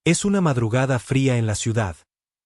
Es una madrugada fría en la ciudad,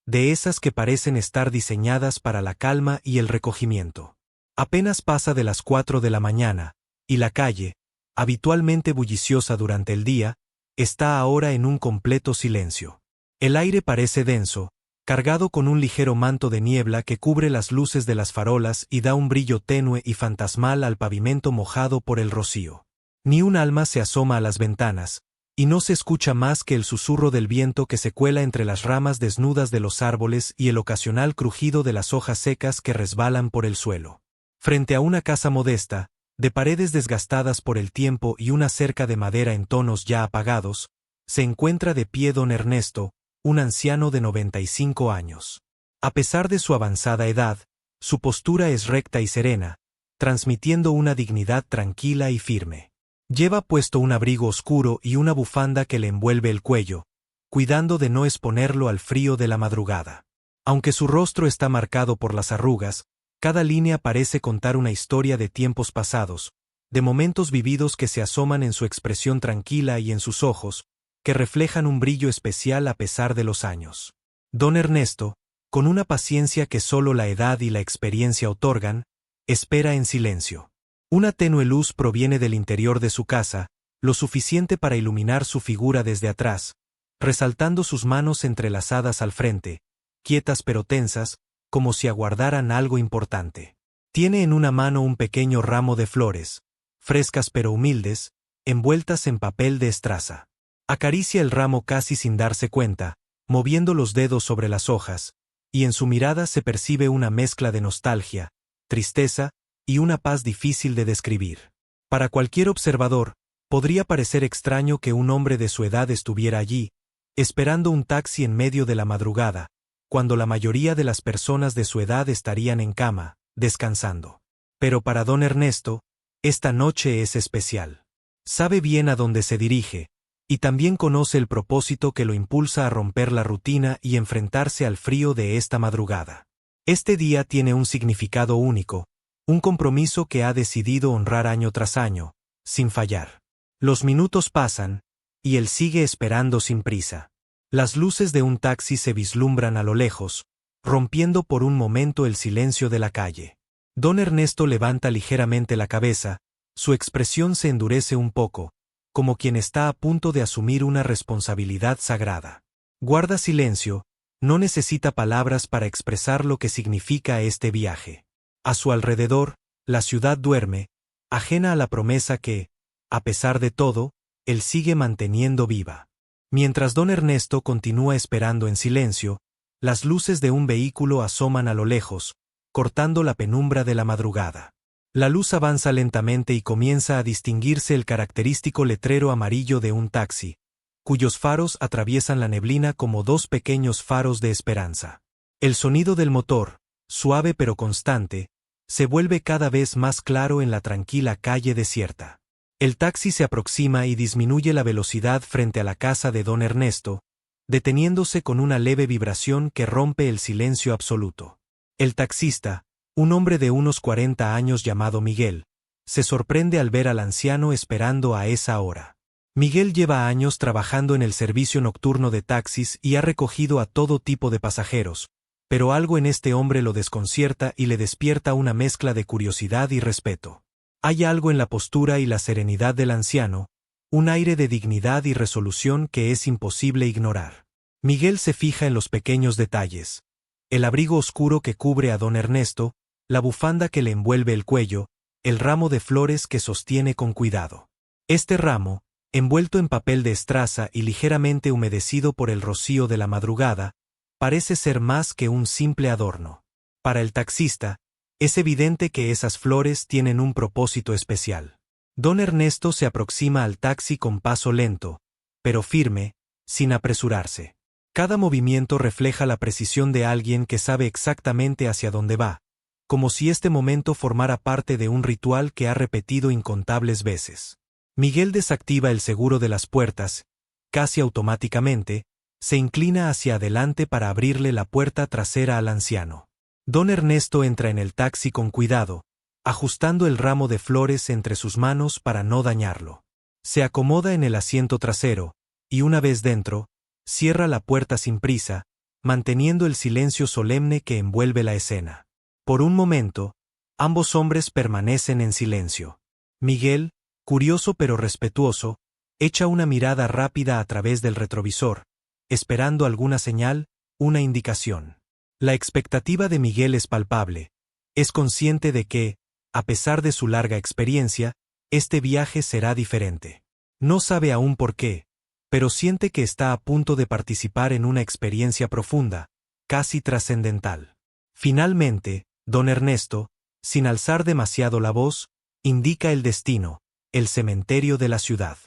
de esas que parecen estar diseñadas para la calma y el recogimiento. Apenas pasa de las 4 de la mañana, y la calle, habitualmente bulliciosa durante el día, está ahora en un completo silencio. El aire parece denso, cargado con un ligero manto de niebla que cubre las luces de las farolas y da un brillo tenue y fantasmal al pavimento mojado por el rocío. Ni un alma se asoma a las ventanas, y no se escucha más que el susurro del viento que se cuela entre las ramas desnudas de los árboles y el ocasional crujido de las hojas secas que resbalan por el suelo. Frente a una casa modesta, de paredes desgastadas por el tiempo y una cerca de madera en tonos ya apagados, se encuentra de pie don Ernesto, un anciano de 95 años. A pesar de su avanzada edad, su postura es recta y serena, transmitiendo una dignidad tranquila y firme. Lleva puesto un abrigo oscuro y una bufanda que le envuelve el cuello, cuidando de no exponerlo al frío de la madrugada. Aunque su rostro está marcado por las arrugas, cada línea parece contar una historia de tiempos pasados, de momentos vividos que se asoman en su expresión tranquila y en sus ojos, que reflejan un brillo especial a pesar de los años. Don Ernesto, con una paciencia que solo la edad y la experiencia otorgan, espera en silencio. Una tenue luz proviene del interior de su casa, lo suficiente para iluminar su figura desde atrás, resaltando sus manos entrelazadas al frente, quietas pero tensas, como si aguardaran algo importante. Tiene en una mano un pequeño ramo de flores, frescas pero humildes, envueltas en papel de estraza. Acaricia el ramo casi sin darse cuenta, moviendo los dedos sobre las hojas, y en su mirada se percibe una mezcla de nostalgia, tristeza, y una paz difícil de describir. Para cualquier observador, podría parecer extraño que un hombre de su edad estuviera allí, esperando un taxi en medio de la madrugada, cuando la mayoría de las personas de su edad estarían en cama, descansando. Pero para don Ernesto, esta noche es especial. Sabe bien a dónde se dirige, y también conoce el propósito que lo impulsa a romper la rutina y enfrentarse al frío de esta madrugada. Este día tiene un significado único, un compromiso que ha decidido honrar año tras año, sin fallar. Los minutos pasan, y él sigue esperando sin prisa. Las luces de un taxi se vislumbran a lo lejos, rompiendo por un momento el silencio de la calle. Don Ernesto levanta ligeramente la cabeza, su expresión se endurece un poco, como quien está a punto de asumir una responsabilidad sagrada. Guarda silencio, no necesita palabras para expresar lo que significa este viaje. A su alrededor, la ciudad duerme, ajena a la promesa que, a pesar de todo, él sigue manteniendo viva. Mientras don Ernesto continúa esperando en silencio, las luces de un vehículo asoman a lo lejos, cortando la penumbra de la madrugada. La luz avanza lentamente y comienza a distinguirse el característico letrero amarillo de un taxi, cuyos faros atraviesan la neblina como dos pequeños faros de esperanza. El sonido del motor, suave pero constante, se vuelve cada vez más claro en la tranquila calle desierta. El taxi se aproxima y disminuye la velocidad frente a la casa de don Ernesto, deteniéndose con una leve vibración que rompe el silencio absoluto. El taxista, un hombre de unos 40 años llamado Miguel, se sorprende al ver al anciano esperando a esa hora. Miguel lleva años trabajando en el servicio nocturno de taxis y ha recogido a todo tipo de pasajeros, pero algo en este hombre lo desconcierta y le despierta una mezcla de curiosidad y respeto. Hay algo en la postura y la serenidad del anciano, un aire de dignidad y resolución que es imposible ignorar. Miguel se fija en los pequeños detalles: el abrigo oscuro que cubre a don Ernesto, la bufanda que le envuelve el cuello, el ramo de flores que sostiene con cuidado. Este ramo, envuelto en papel de estraza y ligeramente humedecido por el rocío de la madrugada, parece ser más que un simple adorno. Para el taxista, es evidente que esas flores tienen un propósito especial. Don Ernesto se aproxima al taxi con paso lento, pero firme, sin apresurarse. Cada movimiento refleja la precisión de alguien que sabe exactamente hacia dónde va, como si este momento formara parte de un ritual que ha repetido incontables veces. Miguel desactiva el seguro de las puertas, casi automáticamente, se inclina hacia adelante para abrirle la puerta trasera al anciano. Don Ernesto entra en el taxi con cuidado, ajustando el ramo de flores entre sus manos para no dañarlo. Se acomoda en el asiento trasero, y una vez dentro, cierra la puerta sin prisa, manteniendo el silencio solemne que envuelve la escena. Por un momento, ambos hombres permanecen en silencio. Miguel, curioso pero respetuoso, echa una mirada rápida a través del retrovisor, esperando alguna señal, una indicación. La expectativa de Miguel es palpable. Es consciente de que, a pesar de su larga experiencia, este viaje será diferente. No sabe aún por qué, pero siente que está a punto de participar en una experiencia profunda, casi trascendental. Finalmente, don Ernesto, sin alzar demasiado la voz, indica el destino, el cementerio de la ciudad.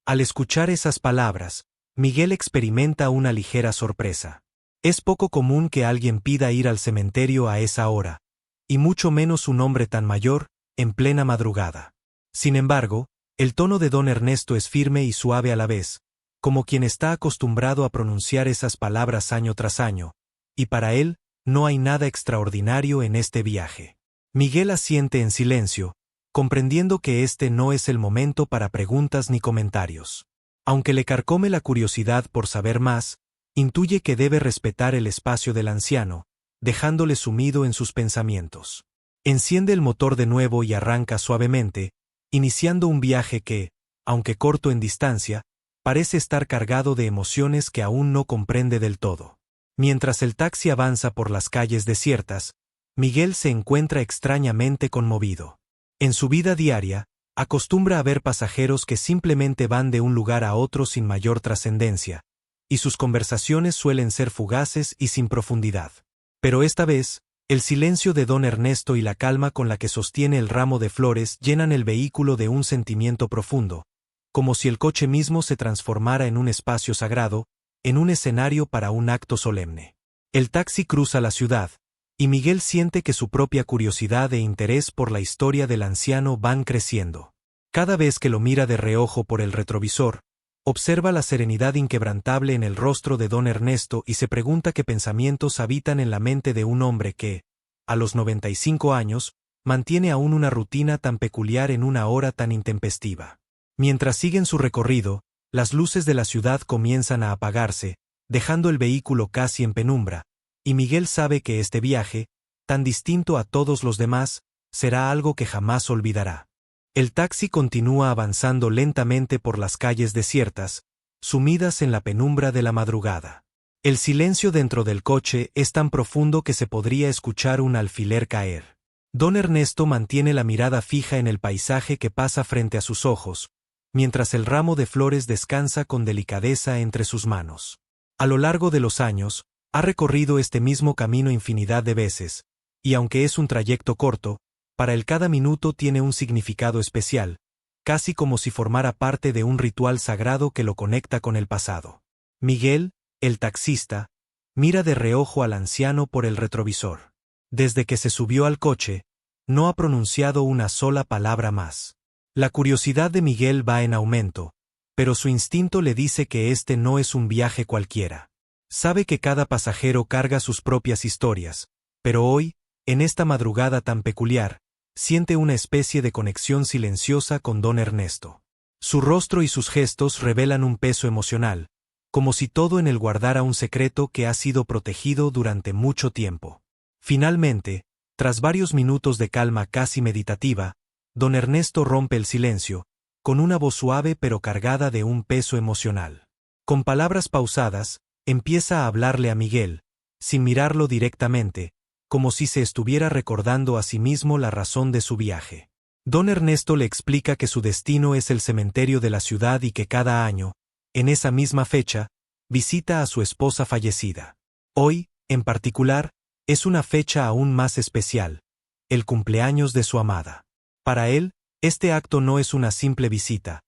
Al escuchar esas palabras, Miguel experimenta una ligera sorpresa. Es poco común que alguien pida ir al cementerio a esa hora, y mucho menos un hombre tan mayor, en plena madrugada. Sin embargo, el tono de don Ernesto es firme y suave a la vez, como quien está acostumbrado a pronunciar esas palabras año tras año, y para él, no hay nada extraordinario en este viaje. Miguel asiente en silencio, comprendiendo que este no es el momento para preguntas ni comentarios. Aunque le carcome la curiosidad por saber más, intuye que debe respetar el espacio del anciano, dejándole sumido en sus pensamientos. Enciende el motor de nuevo y arranca suavemente, iniciando un viaje que, aunque corto en distancia, parece estar cargado de emociones que aún no comprende del todo. Mientras el taxi avanza por las calles desiertas, Miguel se encuentra extrañamente conmovido. En su vida diaria, acostumbra a ver pasajeros que simplemente van de un lugar a otro sin mayor trascendencia, y sus conversaciones suelen ser fugaces y sin profundidad. Pero esta vez, el silencio de don Ernesto y la calma con la que sostiene el ramo de flores llenan el vehículo de un sentimiento profundo, como si el coche mismo se transformara en un espacio sagrado, en un escenario para un acto solemne. El taxi cruza la ciudad, y Miguel siente que su propia curiosidad e interés por la historia del anciano van creciendo. Cada vez que lo mira de reojo por el retrovisor, observa la serenidad inquebrantable en el rostro de don Ernesto y se pregunta qué pensamientos habitan en la mente de un hombre que, a los 95 años, mantiene aún una rutina tan peculiar en una hora tan intempestiva. Mientras siguen su recorrido, las luces de la ciudad comienzan a apagarse, dejando el vehículo casi en penumbra, y Miguel sabe que este viaje, tan distinto a todos los demás, será algo que jamás olvidará. El taxi continúa avanzando lentamente por las calles desiertas, sumidas en la penumbra de la madrugada. El silencio dentro del coche es tan profundo que se podría escuchar un alfiler caer. Don Ernesto mantiene la mirada fija en el paisaje que pasa frente a sus ojos, mientras el ramo de flores descansa con delicadeza entre sus manos. A lo largo de los años, ha recorrido este mismo camino infinidad de veces, y aunque es un trayecto corto, para él cada minuto tiene un significado especial, casi como si formara parte de un ritual sagrado que lo conecta con el pasado. Miguel, el taxista, mira de reojo al anciano por el retrovisor. Desde que se subió al coche, no ha pronunciado una sola palabra más. La curiosidad de Miguel va en aumento, pero su instinto le dice que este no es un viaje cualquiera. Sabe que cada pasajero carga sus propias historias, pero hoy, en esta madrugada tan peculiar, siente una especie de conexión silenciosa con don Ernesto. Su rostro y sus gestos revelan un peso emocional, como si todo en él guardara un secreto que ha sido protegido durante mucho tiempo. Finalmente, tras varios minutos de calma casi meditativa, don Ernesto rompe el silencio, con una voz suave pero cargada de un peso emocional. Con palabras pausadas, empieza a hablarle a Miguel, sin mirarlo directamente, como si se estuviera recordando a sí mismo la razón de su viaje. Don Ernesto le explica que su destino es el cementerio de la ciudad y que cada año, en esa misma fecha, visita a su esposa fallecida. Hoy, en particular, es una fecha aún más especial, el cumpleaños de su amada. Para él, este acto no es una simple visita,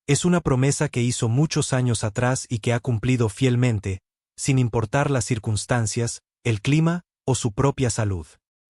es una promesa que hizo muchos años atrás y que ha cumplido fielmente, sin importar las circunstancias, el clima o su propia salud.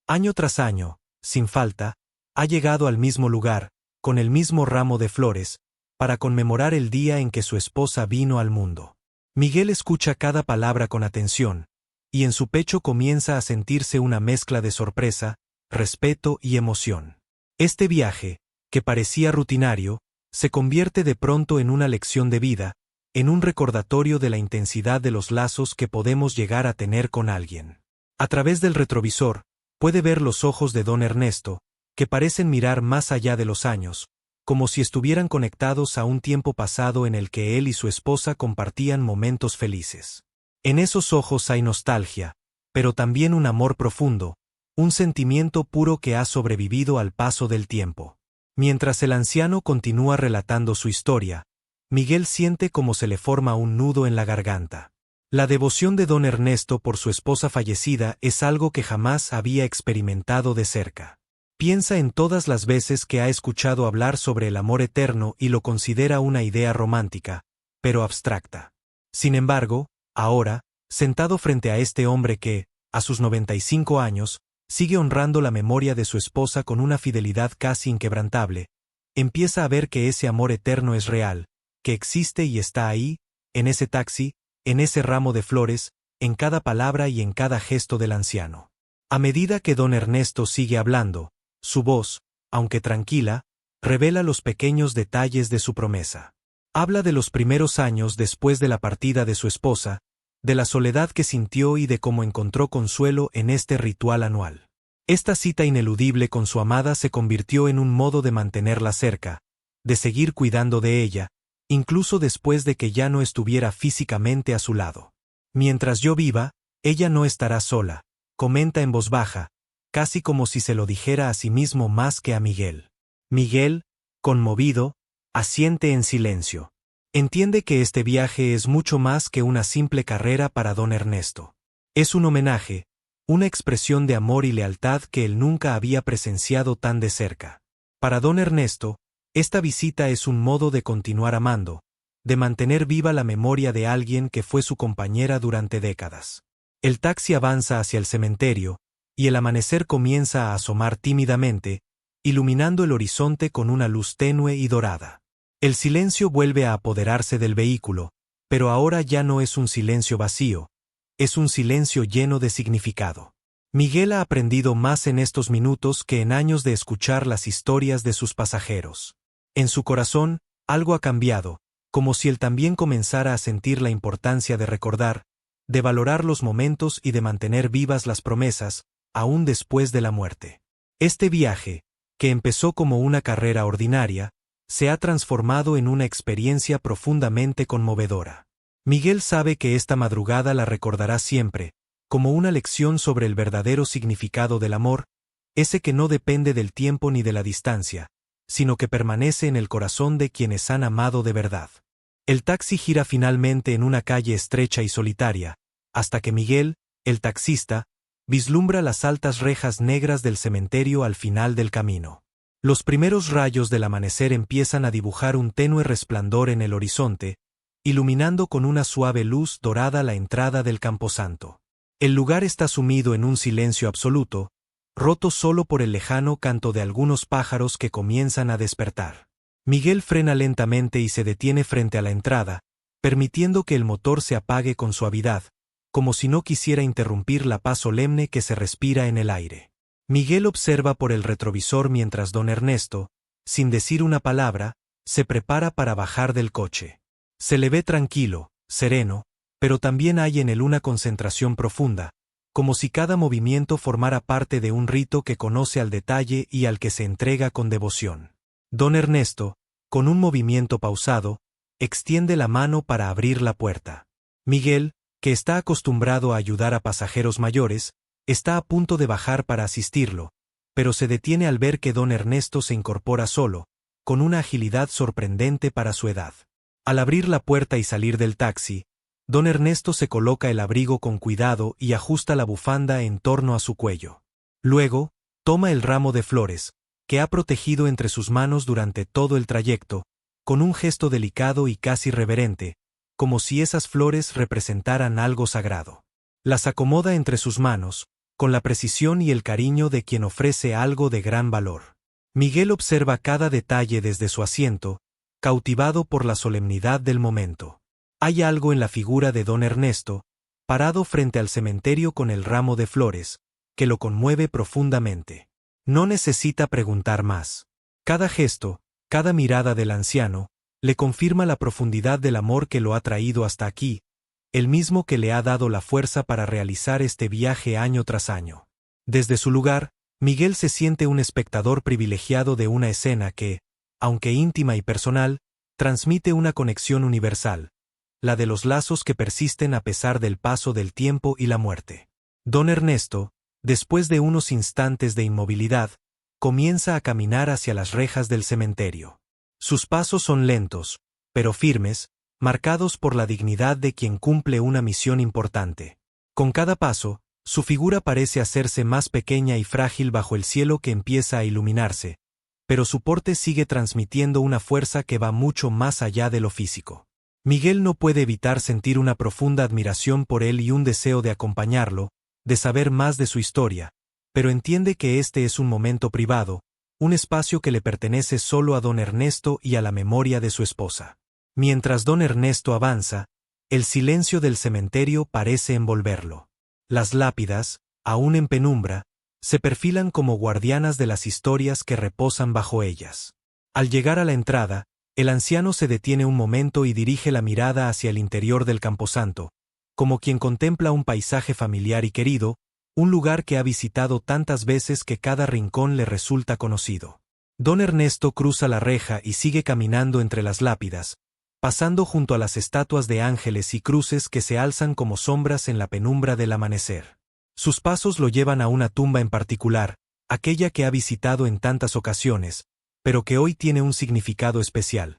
Año tras año, sin falta, ha llegado al mismo lugar, con el mismo ramo de flores, para conmemorar el día en que su esposa vino al mundo. Miguel escucha cada palabra con atención, y en su pecho comienza a sentirse una mezcla de sorpresa, respeto y emoción. Este viaje, que parecía rutinario, se convierte de pronto en una lección de vida, en un recordatorio de la intensidad de los lazos que podemos llegar a tener con alguien. A través del retrovisor, puede ver los ojos de don Ernesto, que parecen mirar más allá de los años, como si estuvieran conectados a un tiempo pasado en el que él y su esposa compartían momentos felices. En esos ojos hay nostalgia, pero también un amor profundo, un sentimiento puro que ha sobrevivido al paso del tiempo. Mientras el anciano continúa relatando su historia, Miguel siente como se le forma un nudo en la garganta. La devoción de don Ernesto por su esposa fallecida es algo que jamás había experimentado de cerca. Piensa en todas las veces que ha escuchado hablar sobre el amor eterno y lo considera una idea romántica, pero abstracta. Sin embargo, ahora, sentado frente a este hombre que, a sus 95 años, sigue honrando la memoria de su esposa con una fidelidad casi inquebrantable, empieza a ver que ese amor eterno es real, que existe y está ahí, en ese taxi, en ese ramo de flores, en cada palabra y en cada gesto del anciano. A medida que don Ernesto sigue hablando, su voz, aunque tranquila, revela los pequeños detalles de su promesa. Habla de los primeros años después de la partida de su esposa, de la soledad que sintió y de cómo encontró consuelo en este ritual anual. Esta cita ineludible con su amada se convirtió en un modo de mantenerla cerca, de seguir cuidando de ella, incluso después de que ya no estuviera físicamente a su lado. Mientras yo viva, ella no estará sola, comenta en voz baja, casi como si se lo dijera a sí mismo más que a Miguel. Miguel, conmovido, asiente en silencio. Entiende que este viaje es mucho más que una simple carrera para don Ernesto. Es un homenaje, una expresión de amor y lealtad que él nunca había presenciado tan de cerca. Para don Ernesto, esta visita es un modo de continuar amando, de mantener viva la memoria de alguien que fue su compañera durante décadas. El taxi avanza hacia el cementerio, y el amanecer comienza a asomar tímidamente, iluminando el horizonte con una luz tenue y dorada. El silencio vuelve a apoderarse del vehículo, pero ahora ya no es un silencio vacío, es un silencio lleno de significado. Miguel ha aprendido más en estos minutos que en años de escuchar las historias de sus pasajeros. En su corazón, algo ha cambiado, como si él también comenzara a sentir la importancia de recordar, de valorar los momentos y de mantener vivas las promesas, aún después de la muerte. Este viaje, que empezó como una carrera ordinaria, se ha transformado en una experiencia profundamente conmovedora. Miguel sabe que esta madrugada la recordará siempre, como una lección sobre el verdadero significado del amor, ese que no depende del tiempo ni de la distancia, sino que permanece en el corazón de quienes han amado de verdad. El taxi gira finalmente en una calle estrecha y solitaria, hasta que Miguel, el taxista, vislumbra las altas rejas negras del cementerio al final del camino. Los primeros rayos del amanecer empiezan a dibujar un tenue resplandor en el horizonte, iluminando con una suave luz dorada la entrada del camposanto. El lugar está sumido en un silencio absoluto, roto solo por el lejano canto de algunos pájaros que comienzan a despertar. Miguel frena lentamente y se detiene frente a la entrada, permitiendo que el motor se apague con suavidad, como si no quisiera interrumpir la paz solemne que se respira en el aire. Miguel observa por el retrovisor mientras don Ernesto, sin decir una palabra, se prepara para bajar del coche. Se le ve tranquilo, sereno, pero también hay en él una concentración profunda, como si cada movimiento formara parte de un rito que conoce al detalle y al que se entrega con devoción. Don Ernesto, con un movimiento pausado, extiende la mano para abrir la puerta. Miguel, que está acostumbrado a ayudar a pasajeros mayores, está a punto de bajar para asistirlo, pero se detiene al ver que don Ernesto se incorpora solo, con una agilidad sorprendente para su edad. Al abrir la puerta y salir del taxi, don Ernesto se coloca el abrigo con cuidado y ajusta la bufanda en torno a su cuello. Luego, toma el ramo de flores, que ha protegido entre sus manos durante todo el trayecto, con un gesto delicado y casi reverente, como si esas flores representaran algo sagrado. Las acomoda entre sus manos, con la precisión y el cariño de quien ofrece algo de gran valor. Miguel observa cada detalle desde su asiento, cautivado por la solemnidad del momento. Hay algo en la figura de don Ernesto, parado frente al cementerio con el ramo de flores, que lo conmueve profundamente. No necesita preguntar más. Cada gesto, cada mirada del anciano, Le confirma la profundidad del amor que lo ha traído hasta aquí, el mismo que le ha dado la fuerza para realizar este viaje año tras año. Desde su lugar, Miguel se siente un espectador privilegiado de una escena que, aunque íntima y personal, transmite una conexión universal, la de los lazos que persisten a pesar del paso del tiempo y la muerte. Don Ernesto, después de unos instantes de inmovilidad, comienza a caminar hacia las rejas del cementerio. Sus pasos son lentos, pero firmes, marcados por la dignidad de quien cumple una misión importante. Con cada paso, su figura parece hacerse más pequeña y frágil bajo el cielo que empieza a iluminarse, pero su porte sigue transmitiendo una fuerza que va mucho más allá de lo físico. Miguel no puede evitar sentir una profunda admiración por él y un deseo de acompañarlo, de saber más de su historia, pero entiende que este es un momento privado, un espacio que le pertenece solo a don Ernesto y a la memoria de su esposa. Mientras don Ernesto avanza, el silencio del cementerio parece envolverlo. Las lápidas, aún en penumbra, se perfilan como guardianas de las historias que reposan bajo ellas. Al llegar a la entrada, el anciano se detiene un momento y dirige la mirada hacia el interior del camposanto, como quien contempla un paisaje familiar y querido, un lugar que ha visitado tantas veces que cada rincón le resulta conocido. Don Ernesto cruza la reja y sigue caminando entre las lápidas, pasando junto a las estatuas de ángeles y cruces que se alzan como sombras en la penumbra del amanecer. Sus pasos lo llevan a una tumba en particular, aquella que ha visitado en tantas ocasiones, pero que hoy tiene un significado especial.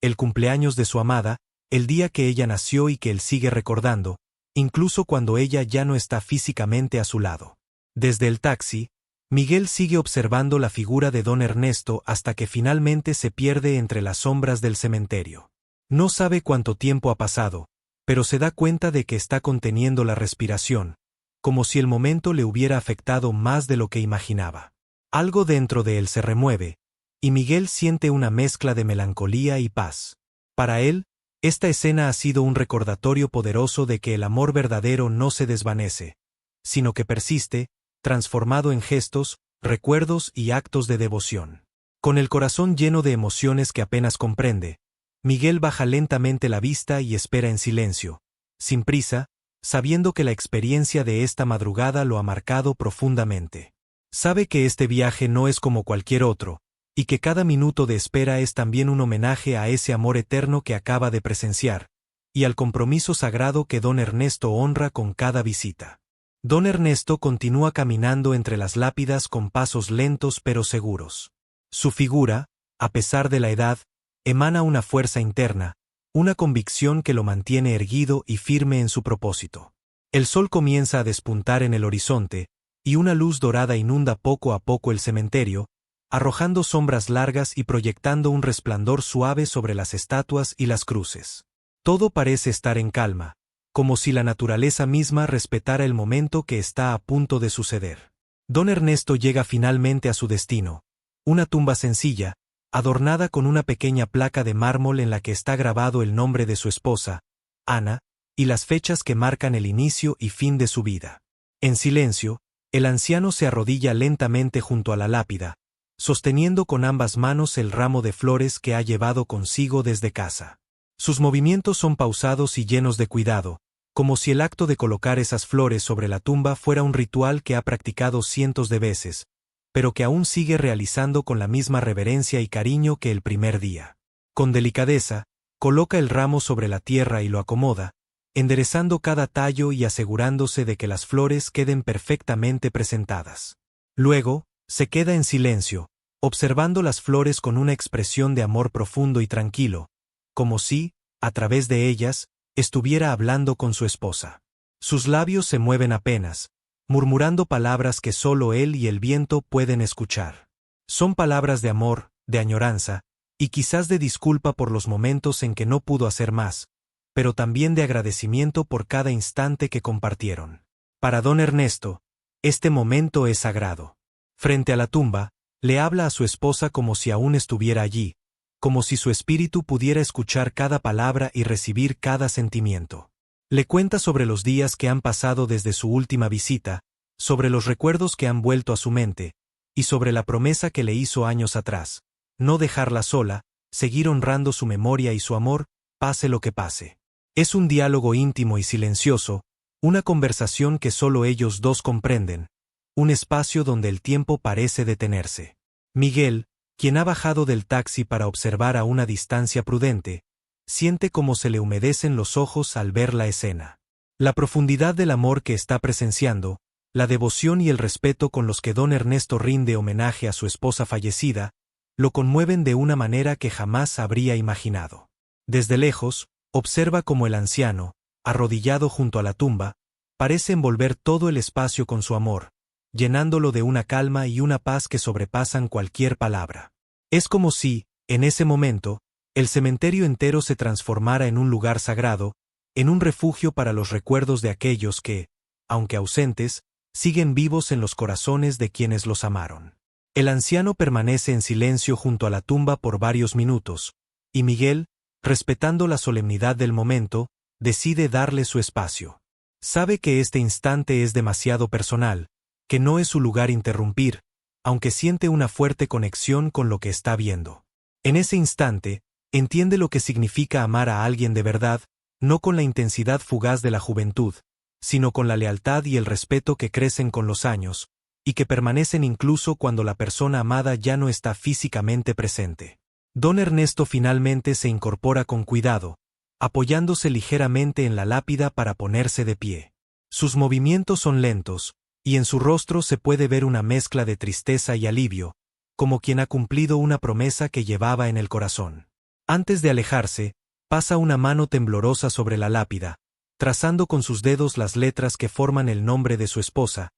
El cumpleaños de su amada, el día que ella nació y que él sigue recordando, incluso cuando ella ya no está físicamente a su lado. Desde el taxi, Miguel sigue observando la figura de don Ernesto hasta que finalmente se pierde entre las sombras del cementerio. No sabe cuánto tiempo ha pasado, pero se da cuenta de que está conteniendo la respiración, como si el momento le hubiera afectado más de lo que imaginaba. Algo dentro de él se remueve, y Miguel siente una mezcla de melancolía y paz. Para él, esta escena ha sido un recordatorio poderoso de que el amor verdadero no se desvanece, sino que persiste, transformado en gestos, recuerdos y actos de devoción. Con el corazón lleno de emociones que apenas comprende, Miguel baja lentamente la vista y espera en silencio, sin prisa, sabiendo que la experiencia de esta madrugada lo ha marcado profundamente. Sabe que este viaje no es como cualquier otro, y que cada minuto de espera es también un homenaje a ese amor eterno que acaba de presenciar, y al compromiso sagrado que don Ernesto honra con cada visita. Don Ernesto continúa caminando entre las lápidas con pasos lentos pero seguros. Su figura, a pesar de la edad, emana una fuerza interna, una convicción que lo mantiene erguido y firme en su propósito. El sol comienza a despuntar en el horizonte, y una luz dorada inunda poco a poco el cementerio, arrojando sombras largas y proyectando un resplandor suave sobre las estatuas y las cruces. Todo parece estar en calma, como si la naturaleza misma respetara el momento que está a punto de suceder. Don Ernesto llega finalmente a su destino, una tumba sencilla, adornada con una pequeña placa de mármol en la que está grabado el nombre de su esposa, Ana, y las fechas que marcan el inicio y fin de su vida. En silencio, el anciano se arrodilla lentamente junto a la lápida, sosteniendo con ambas manos el ramo de flores que ha llevado consigo desde casa. Sus movimientos son pausados y llenos de cuidado, como si el acto de colocar esas flores sobre la tumba fuera un ritual que ha practicado cientos de veces, pero que aún sigue realizando con la misma reverencia y cariño que el primer día. Con delicadeza, coloca el ramo sobre la tierra y lo acomoda, enderezando cada tallo y asegurándose de que las flores queden perfectamente presentadas. Luego, se queda en silencio, observando las flores con una expresión de amor profundo y tranquilo, como si, a través de ellas, estuviera hablando con su esposa. Sus labios se mueven apenas, murmurando palabras que solo él y el viento pueden escuchar. Son palabras de amor, de añoranza, y quizás de disculpa por los momentos en que no pudo hacer más, pero también de agradecimiento por cada instante que compartieron. Para don Ernesto, este momento es sagrado. Frente a la tumba, le habla a su esposa como si aún estuviera allí, como si su espíritu pudiera escuchar cada palabra y recibir cada sentimiento. Le cuenta sobre los días que han pasado desde su última visita, sobre los recuerdos que han vuelto a su mente, y sobre la promesa que le hizo años atrás, no dejarla sola, seguir honrando su memoria y su amor, pase lo que pase. Es un diálogo íntimo y silencioso, una conversación que solo ellos dos comprenden, un espacio donde el tiempo parece detenerse. Miguel, quien ha bajado del taxi para observar a una distancia prudente, siente cómo se le humedecen los ojos al ver la escena. La profundidad del amor que está presenciando, la devoción y el respeto con los que don Ernesto rinde homenaje a su esposa fallecida, lo conmueven de una manera que jamás habría imaginado. Desde lejos, observa cómo el anciano, arrodillado junto a la tumba, parece envolver todo el espacio con su amor, llenándolo de una calma y una paz que sobrepasan cualquier palabra. Es como si, en ese momento, el cementerio entero se transformara en un lugar sagrado, en un refugio para los recuerdos de aquellos que, aunque ausentes, siguen vivos en los corazones de quienes los amaron. El anciano permanece en silencio junto a la tumba por varios minutos, y Miguel, respetando la solemnidad del momento, decide darle su espacio. Sabe que este instante es demasiado personal, que no es su lugar interrumpir, aunque siente una fuerte conexión con lo que está viendo. En ese instante, entiende lo que significa amar a alguien de verdad, no con la intensidad fugaz de la juventud, sino con la lealtad y el respeto que crecen con los años, y que permanecen incluso cuando la persona amada ya no está físicamente presente. Don Ernesto finalmente se incorpora con cuidado, apoyándose ligeramente en la lápida para ponerse de pie. Sus movimientos son lentos, y en su rostro se puede ver una mezcla de tristeza y alivio, como quien ha cumplido una promesa que llevaba en el corazón. Antes de alejarse, pasa una mano temblorosa sobre la lápida, trazando con sus dedos las letras que forman el nombre de su esposa,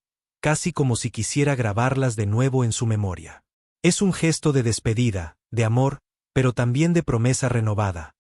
casi como si quisiera grabarlas de nuevo en su memoria. Es un gesto de despedida, de amor, pero también de promesa renovada.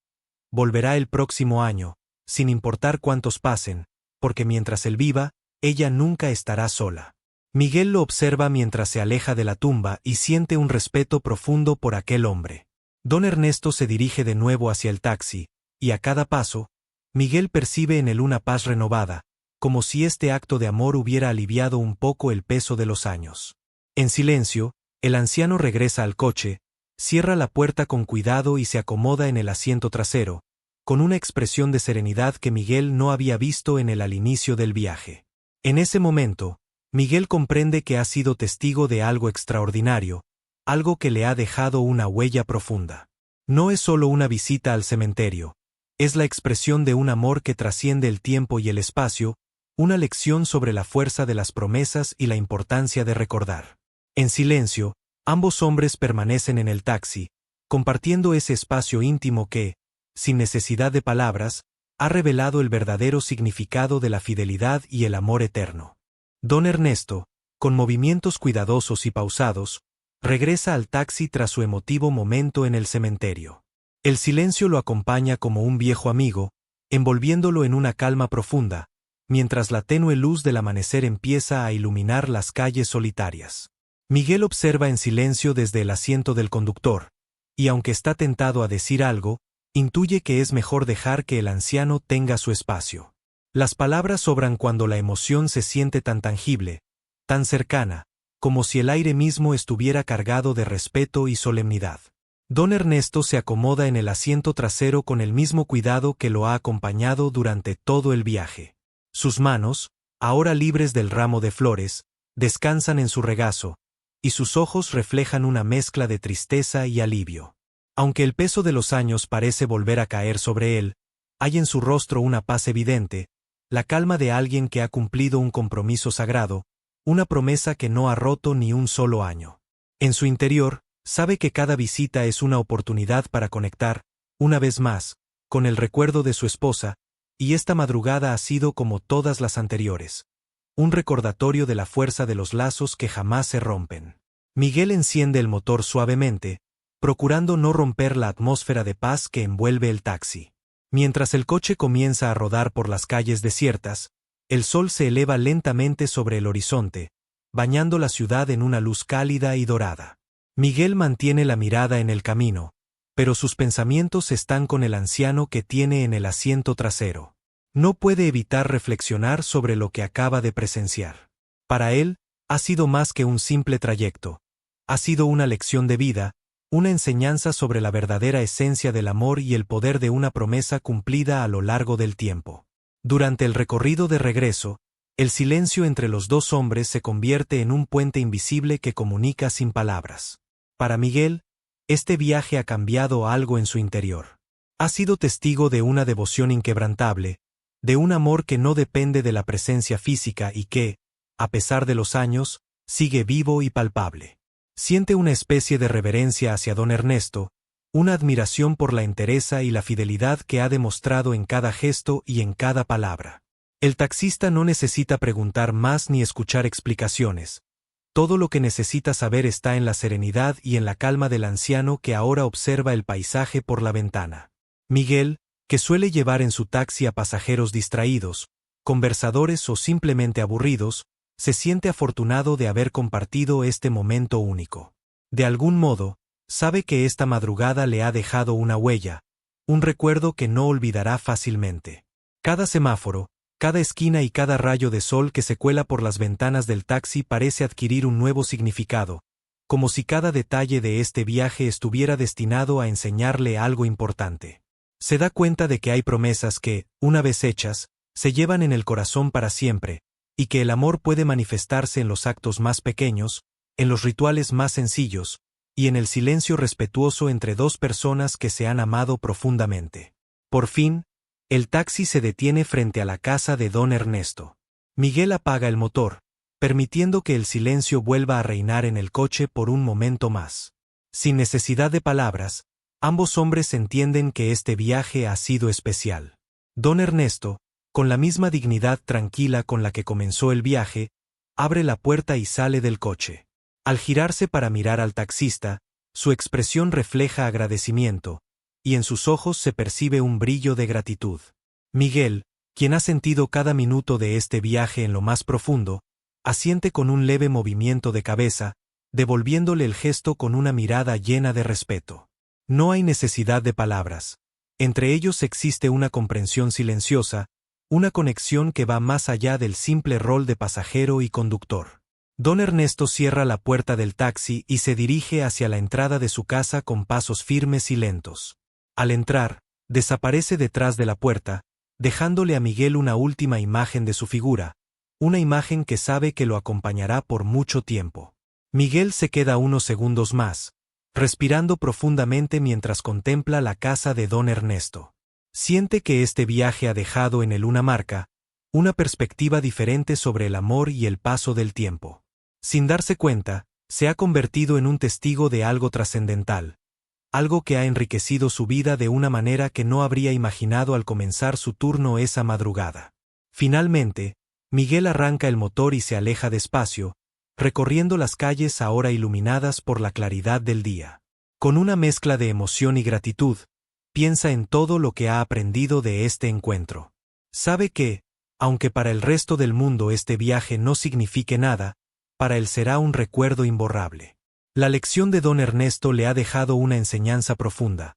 Volverá el próximo año, sin importar cuántos pasen, porque mientras él viva, ella nunca estará sola. Miguel lo observa mientras se aleja de la tumba y siente un respeto profundo por aquel hombre. Don Ernesto se dirige de nuevo hacia el taxi, y a cada paso, Miguel percibe en él una paz renovada, como si este acto de amor hubiera aliviado un poco el peso de los años. En silencio, el anciano regresa al coche, cierra la puerta con cuidado y se acomoda en el asiento trasero, con una expresión de serenidad que Miguel no había visto en él al inicio del viaje. En ese momento, Miguel comprende que ha sido testigo de algo extraordinario, algo que le ha dejado una huella profunda. No es solo una visita al cementerio, es la expresión de un amor que trasciende el tiempo y el espacio, una lección sobre la fuerza de las promesas y la importancia de recordar. En silencio, ambos hombres permanecen en el taxi, compartiendo ese espacio íntimo que, sin necesidad de palabras, ha revelado el verdadero significado de la fidelidad y el amor eterno. Don Ernesto, con movimientos cuidadosos y pausados, regresa al taxi tras su emotivo momento en el cementerio. El silencio lo acompaña como un viejo amigo, envolviéndolo en una calma profunda, mientras la tenue luz del amanecer empieza a iluminar las calles solitarias. Miguel observa en silencio desde el asiento del conductor, y aunque está tentado a decir algo, intuye que es mejor dejar que el anciano tenga su espacio. Las palabras sobran cuando la emoción se siente tan tangible, tan cercana, como si el aire mismo estuviera cargado de respeto y solemnidad. Don Ernesto se acomoda en el asiento trasero con el mismo cuidado que lo ha acompañado durante todo el viaje. Sus manos, ahora libres del ramo de flores, descansan en su regazo, y sus ojos reflejan una mezcla de tristeza y alivio. Aunque el peso de los años parece volver a caer sobre él, hay en su rostro una paz evidente, la calma de alguien que ha cumplido un compromiso sagrado, una promesa que no ha roto ni un solo año. En su interior, sabe que cada visita es una oportunidad para conectar, una vez más, con el recuerdo de su esposa, y esta madrugada ha sido como todas las anteriores, un recordatorio de la fuerza de los lazos que jamás se rompen. Miguel enciende el motor suavemente, procurando no romper la atmósfera de paz que envuelve el taxi. Mientras el coche comienza a rodar por las calles desiertas, el sol se eleva lentamente sobre el horizonte, bañando la ciudad en una luz cálida y dorada. Miguel mantiene la mirada en el camino, pero sus pensamientos están con el anciano que tiene en el asiento trasero. No puede evitar reflexionar sobre lo que acaba de presenciar. Para él, ha sido más que un simple trayecto. Ha sido una lección de vida, una enseñanza sobre la verdadera esencia del amor y el poder de una promesa cumplida a lo largo del tiempo. Durante el recorrido de regreso, el silencio entre los dos hombres se convierte en un puente invisible que comunica sin palabras. Para Miguel, este viaje ha cambiado algo en su interior. Ha sido testigo de una devoción inquebrantable, de un amor que no depende de la presencia física y que, a pesar de los años, sigue vivo y palpable. Siente una especie de reverencia hacia don Ernesto, una admiración por la entereza y la fidelidad que ha demostrado en cada gesto y en cada palabra. El taxista no necesita preguntar más ni escuchar explicaciones. Todo lo que necesita saber está en la serenidad y en la calma del anciano que ahora observa el paisaje por la ventana. Miguel, que suele llevar en su taxi a pasajeros distraídos, conversadores o simplemente aburridos, se siente afortunado de haber compartido este momento único. De algún modo, sabe que esta madrugada le ha dejado una huella, un recuerdo que no olvidará fácilmente. Cada semáforo, cada esquina y cada rayo de sol que se cuela por las ventanas del taxi parece adquirir un nuevo significado, como si cada detalle de este viaje estuviera destinado a enseñarle algo importante. Se da cuenta de que hay promesas que, una vez hechas, se llevan en el corazón para siempre, y que el amor puede manifestarse en los actos más pequeños, en los rituales más sencillos, y en el silencio respetuoso entre dos personas que se han amado profundamente. Por fin, el taxi se detiene frente a la casa de don Ernesto. Miguel apaga el motor, permitiendo que el silencio vuelva a reinar en el coche por un momento más. Sin necesidad de palabras, ambos hombres entienden que este viaje ha sido especial. Don Ernesto, con la misma dignidad tranquila con la que comenzó el viaje, abre la puerta y sale del coche. Al girarse para mirar al taxista, su expresión refleja agradecimiento, y en sus ojos se percibe un brillo de gratitud. Miguel, quien ha sentido cada minuto de este viaje en lo más profundo, asiente con un leve movimiento de cabeza, devolviéndole el gesto con una mirada llena de respeto. No hay necesidad de palabras. Entre ellos existe una comprensión silenciosa, una conexión que va más allá del simple rol de pasajero y conductor. Don Ernesto cierra la puerta del taxi y se dirige hacia la entrada de su casa con pasos firmes y lentos. Al entrar, desaparece detrás de la puerta, dejándole a Miguel una última imagen de su figura, una imagen que sabe que lo acompañará por mucho tiempo. Miguel se queda unos segundos más, respirando profundamente mientras contempla la casa de don Ernesto. Siente que este viaje ha dejado en él una marca, una perspectiva diferente sobre el amor y el paso del tiempo. Sin darse cuenta, se ha convertido en un testigo de algo trascendental, algo que ha enriquecido su vida de una manera que no habría imaginado al comenzar su turno esa madrugada. Finalmente, Miguel arranca el motor y se aleja despacio, recorriendo las calles ahora iluminadas por la claridad del día. Con una mezcla de emoción y gratitud, piensa en todo lo que ha aprendido de este encuentro. Sabe que, aunque para el resto del mundo este viaje no signifique nada, para él será un recuerdo imborrable. La lección de don Ernesto le ha dejado una enseñanza profunda.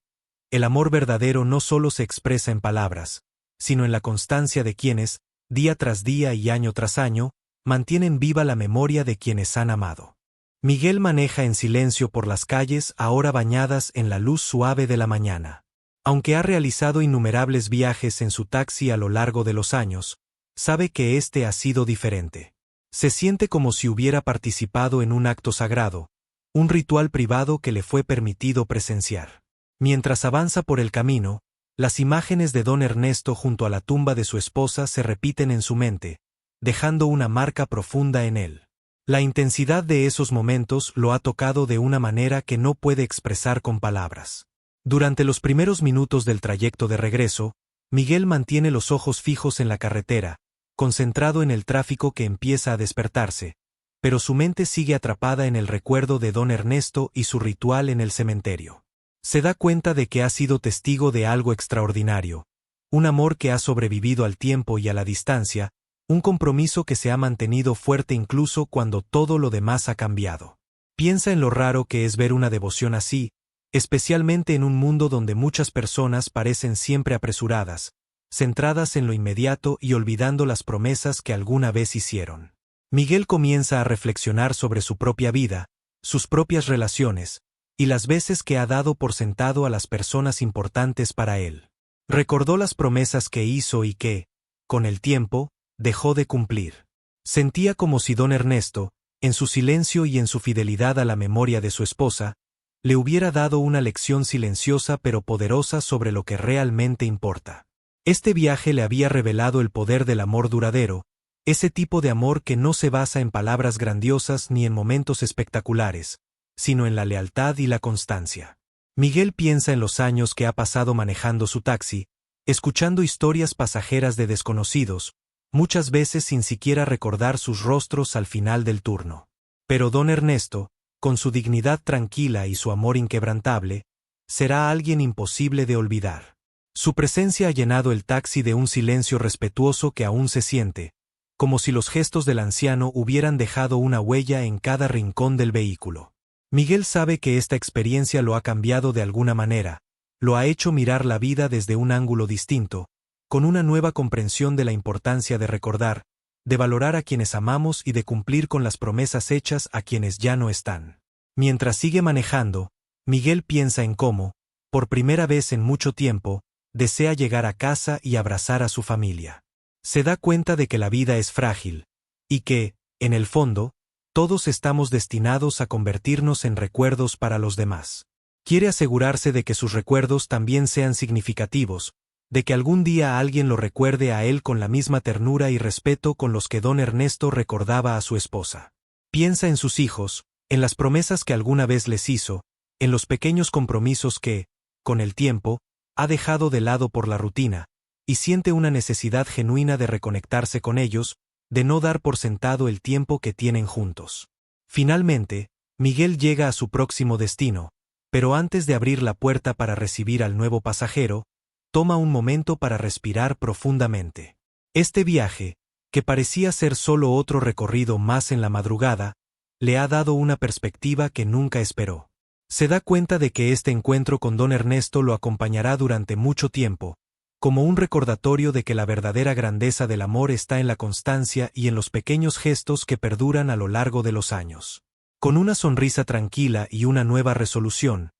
El amor verdadero no solo se expresa en palabras, sino en la constancia de quienes, día tras día y año tras año, mantienen viva la memoria de quienes han amado. Miguel maneja en silencio por las calles ahora bañadas en la luz suave de la mañana. Aunque ha realizado innumerables viajes en su taxi a lo largo de los años, sabe que este ha sido diferente. Se siente como si hubiera participado en un acto sagrado, un ritual privado que le fue permitido presenciar. Mientras avanza por el camino, las imágenes de don Ernesto junto a la tumba de su esposa se repiten en su mente, dejando una marca profunda en él. La intensidad de esos momentos lo ha tocado de una manera que no puede expresar con palabras. Durante los primeros minutos del trayecto de regreso, Miguel mantiene los ojos fijos en la carretera, concentrado en el tráfico que empieza a despertarse, pero su mente sigue atrapada en el recuerdo de don Ernesto y su ritual en el cementerio. Se da cuenta de que ha sido testigo de algo extraordinario, un amor que ha sobrevivido al tiempo y a la distancia, un compromiso que se ha mantenido fuerte incluso cuando todo lo demás ha cambiado. Piensa en lo raro que es ver una devoción así, especialmente en un mundo donde muchas personas parecen siempre apresuradas, centradas en lo inmediato y olvidando las promesas que alguna vez hicieron. Miguel comienza a reflexionar sobre su propia vida, sus propias relaciones, y las veces que ha dado por sentado a las personas importantes para él. Recordó las promesas que hizo y que, con el tiempo, dejó de cumplir. Sentía como si don Ernesto, en su silencio y en su fidelidad a la memoria de su esposa, le hubiera dado una lección silenciosa pero poderosa sobre lo que realmente importa. Este viaje le había revelado el poder del amor duradero, ese tipo de amor que no se basa en palabras grandiosas ni en momentos espectaculares, sino en la lealtad y la constancia. Miguel piensa en los años que ha pasado manejando su taxi, escuchando historias pasajeras de desconocidos, muchas veces sin siquiera recordar sus rostros al final del turno. Pero don Ernesto, con su dignidad tranquila y su amor inquebrantable, será alguien imposible de olvidar. Su presencia ha llenado el taxi de un silencio respetuoso que aún se siente, como si los gestos del anciano hubieran dejado una huella en cada rincón del vehículo. Miguel sabe que esta experiencia lo ha cambiado de alguna manera, lo ha hecho mirar la vida desde un ángulo distinto, con una nueva comprensión de la importancia de recordar, de valorar a quienes amamos y de cumplir con las promesas hechas a quienes ya no están. Mientras sigue manejando, Miguel piensa en cómo, por primera vez en mucho tiempo, desea llegar a casa y abrazar a su familia. Se da cuenta de que la vida es frágil, y que, en el fondo, todos estamos destinados a convertirnos en recuerdos para los demás. Quiere asegurarse de que sus recuerdos también sean significativos, de que algún día alguien lo recuerde a él con la misma ternura y respeto con los que don Ernesto recordaba a su esposa. Piensa en sus hijos, en las promesas que alguna vez les hizo, en los pequeños compromisos que, con el tiempo, ha dejado de lado por la rutina, y siente una necesidad genuina de reconectarse con ellos, de no dar por sentado el tiempo que tienen juntos. Finalmente, Miguel llega a su próximo destino, pero antes de abrir la puerta para recibir al nuevo pasajero, toma un momento para respirar profundamente. Este viaje, que parecía ser solo otro recorrido más en la madrugada, le ha dado una perspectiva que nunca esperó. Se da cuenta de que este encuentro con don Ernesto lo acompañará durante mucho tiempo, como un recordatorio de que la verdadera grandeza del amor está en la constancia y en los pequeños gestos que perduran a lo largo de los años. Con una sonrisa tranquila y una nueva resolución,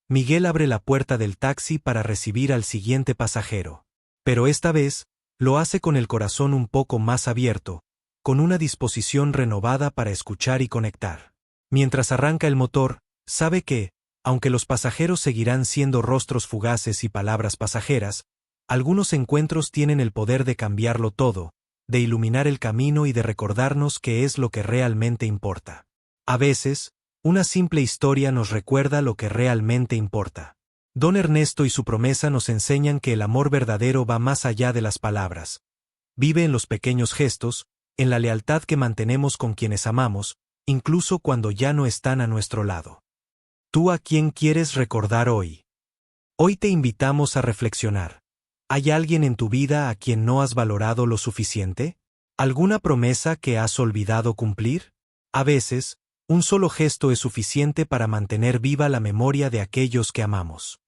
Miguel abre la puerta del taxi para recibir al siguiente pasajero. Pero esta vez, lo hace con el corazón un poco más abierto, con una disposición renovada para escuchar y conectar. Mientras arranca el motor, sabe que, aunque los pasajeros seguirán siendo rostros fugaces y palabras pasajeras, algunos encuentros tienen el poder de cambiarlo todo, de iluminar el camino y de recordarnos qué es lo que realmente importa. A veces, una simple historia nos recuerda lo que realmente importa. Don Ernesto y su promesa nos enseñan que el amor verdadero va más allá de las palabras. Vive en los pequeños gestos, en la lealtad que mantenemos con quienes amamos, incluso cuando ya no están a nuestro lado. ¿Tú a quién quieres recordar hoy? Hoy te invitamos a reflexionar. ¿Hay alguien en tu vida a quien no has valorado lo suficiente? ¿Alguna promesa que has olvidado cumplir? A veces, un solo gesto es suficiente para mantener viva la memoria de aquellos que amamos.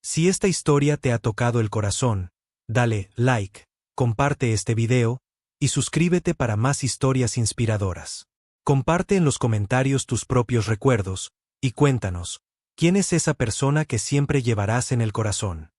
Si esta historia te ha tocado el corazón, dale like, comparte este video, y suscríbete para más historias inspiradoras. Comparte en los comentarios tus propios recuerdos, y cuéntanos, ¿quién es esa persona que siempre llevarás en el corazón?